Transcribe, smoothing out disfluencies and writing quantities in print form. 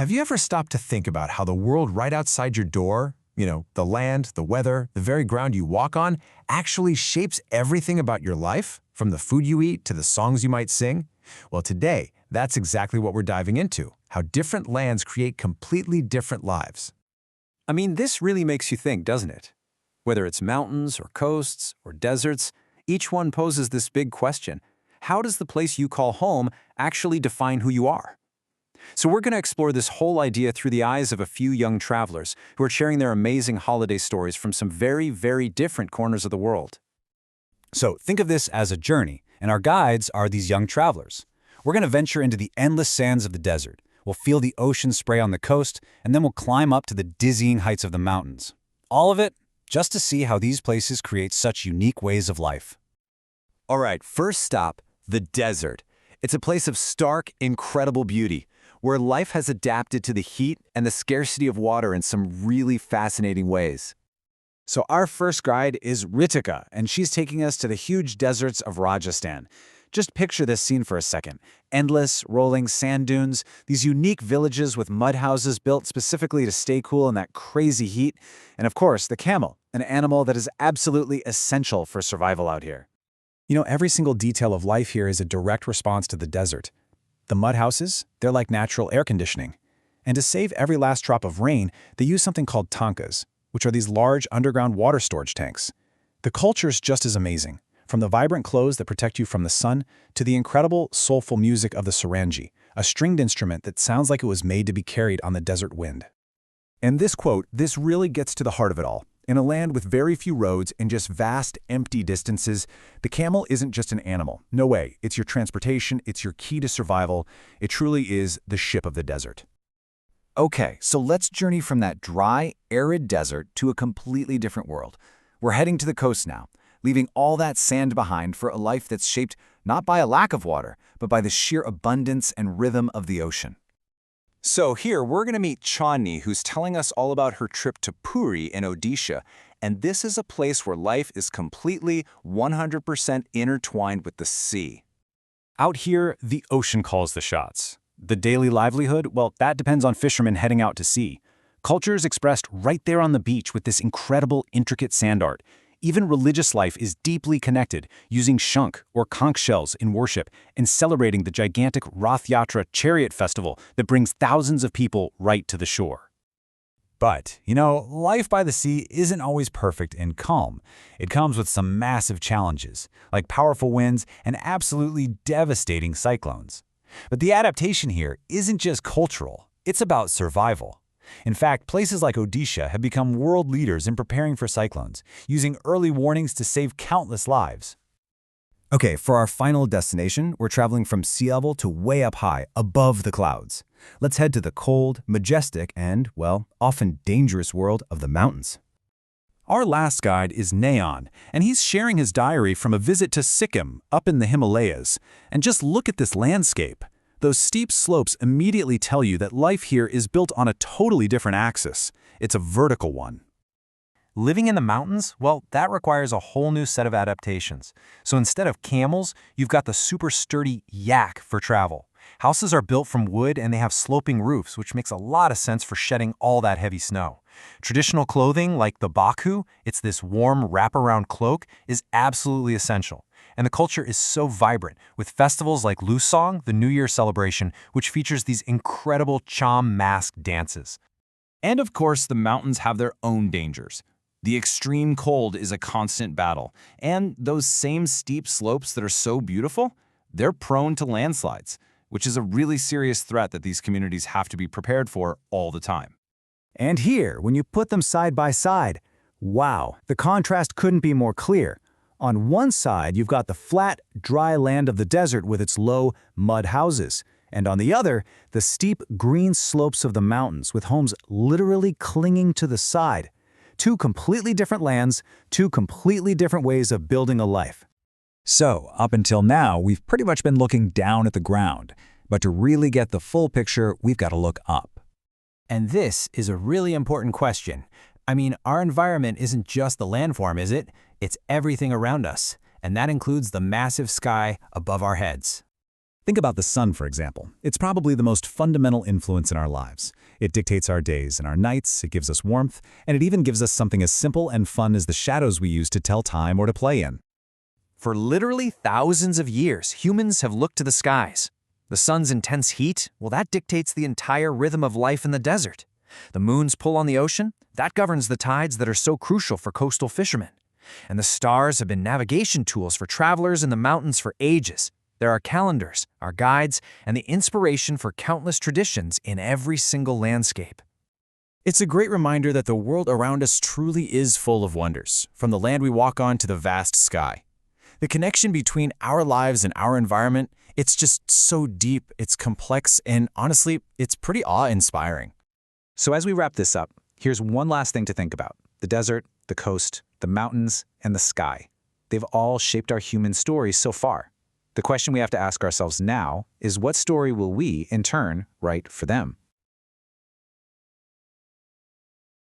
Have you ever stopped to think about how the world right outside your door, the land, the weather, the very ground you walk on, actually shapes everything about your life, from the food you eat to the songs you might sing? Well, today, that's exactly what we're diving into, how different lands create completely different lives. I mean, this really makes you think, doesn't it? Whether it's mountains or coasts or deserts, each one poses this big question. How does the place you call home actually define who you are? So we're going to explore this whole idea through the eyes of a few young travelers who are sharing their amazing holiday stories from some very, very different corners of the world. So think of this as a journey, and our guides are these young travelers. We're going to venture into the endless sands of the desert. We'll feel the ocean spray on the coast, and then we'll climb up to the dizzying heights of the mountains. All of it just to see how these places create such unique ways of life. All right, first stop, the desert. It's a place of stark, incredible beauty, where life has adapted to the heat and the scarcity of water in some really fascinating ways. So our first guide is Ritika, and she's taking us to the huge deserts of Rajasthan. Just picture this scene for a second. Endless, rolling sand dunes, these unique villages with mud houses built specifically to stay cool in that crazy heat, and of course, the camel, an animal that is absolutely essential for survival out here. Every single detail of life here is a direct response to the desert. The mud houses, they're like natural air conditioning. And to save every last drop of rain, they use something called tankas, which are these large underground water storage tanks. The culture's just as amazing. From the vibrant clothes that protect you from the sun to the incredible, soulful music of the sarangi, a stringed instrument that sounds like it was made to be carried on the desert wind. And this really gets to the heart of it all. In a land with very few roads and just vast, empty distances, the camel isn't just an animal. No way. It's your transportation, it's your key to survival. It truly is the ship of the desert. Okay, so let's journey from that dry, arid desert to a completely different world. We're heading to the coast now, leaving all that sand behind for a life that's shaped not by a lack of water, but by the sheer abundance and rhythm of the ocean. So here, we're going to meet Chandni, who's telling us all about her trip to Puri in Odisha, and this is a place where life is completely 100% intertwined with the sea. Out here, the ocean calls the shots. The daily livelihood, well, that depends on fishermen heading out to sea. Culture is expressed right there on the beach with this incredible, intricate sand art. Even religious life is deeply connected, using shankh or conch shells in worship and celebrating the gigantic Rath Yatra chariot festival that brings thousands of people right to the shore. But, life by the sea isn't always perfect and calm. It comes with some massive challenges, like powerful winds and absolutely devastating cyclones. But the adaptation here isn't just cultural, it's about survival. In fact, places like Odisha have become world leaders in preparing for cyclones, using early warnings to save countless lives. Okay, for our final destination, we're traveling from sea level to way up high, above the clouds. Let's head to the cold, majestic, and, well, often dangerous world of the mountains. Our last guide is Nayan, and he's sharing his diary from a visit to Sikkim, up in the Himalayas. And just look at this landscape. Those steep slopes immediately tell you that life here is built on a totally different axis. It's a vertical one. Living in the mountains, well, that requires a whole new set of adaptations. So instead of camels, you've got the super sturdy yak for travel. Houses are built from wood and they have sloping roofs, which makes a lot of sense for shedding all that heavy snow. Traditional clothing like the baku, it's this warm wraparound cloak, is absolutely essential. And the culture is so vibrant, with festivals like Lusong, the New Year celebration, which features these incredible Cham masked dances. And of course, the mountains have their own dangers. The extreme cold is a constant battle, and those same steep slopes that are so beautiful, they're prone to landslides, which is a really serious threat that these communities have to be prepared for all the time. And here, when you put them side by side, wow, the contrast couldn't be more clear. On one side, you've got the flat, dry land of the desert with its low, mud houses. And on the other, the steep, green slopes of the mountains with homes literally clinging to the side. Two completely different lands, two completely different ways of building a life. So, up until now, we've pretty much been looking down at the ground. But to really get the full picture, we've got to look up. And this is a really important question. I mean, our environment isn't just the landform, is it? It's everything around us, and that includes the massive sky above our heads. Think about the sun, for example. It's probably the most fundamental influence in our lives. It dictates our days and our nights, it gives us warmth, and it even gives us something as simple and fun as the shadows we use to tell time or to play in. For literally thousands of years, humans have looked to the skies. The sun's intense heat, well, that dictates the entire rhythm of life in the desert. The moon's pull on the ocean, that governs the tides that are so crucial for coastal fishermen. And the stars have been navigation tools for travelers in the mountains for ages. There are calendars, our guides, and the inspiration for countless traditions in every single landscape. It's a great reminder that the world around us truly is full of wonders, from the land we walk on to the vast sky. The connection between our lives and our environment, it's just so deep, it's complex, and honestly, it's pretty awe-inspiring. So as we wrap this up, here's one last thing to think about. The desert, the coast, the mountains, and the sky. They've all shaped our human stories so far. The question we have to ask ourselves now is, what story will we, in turn, write for them?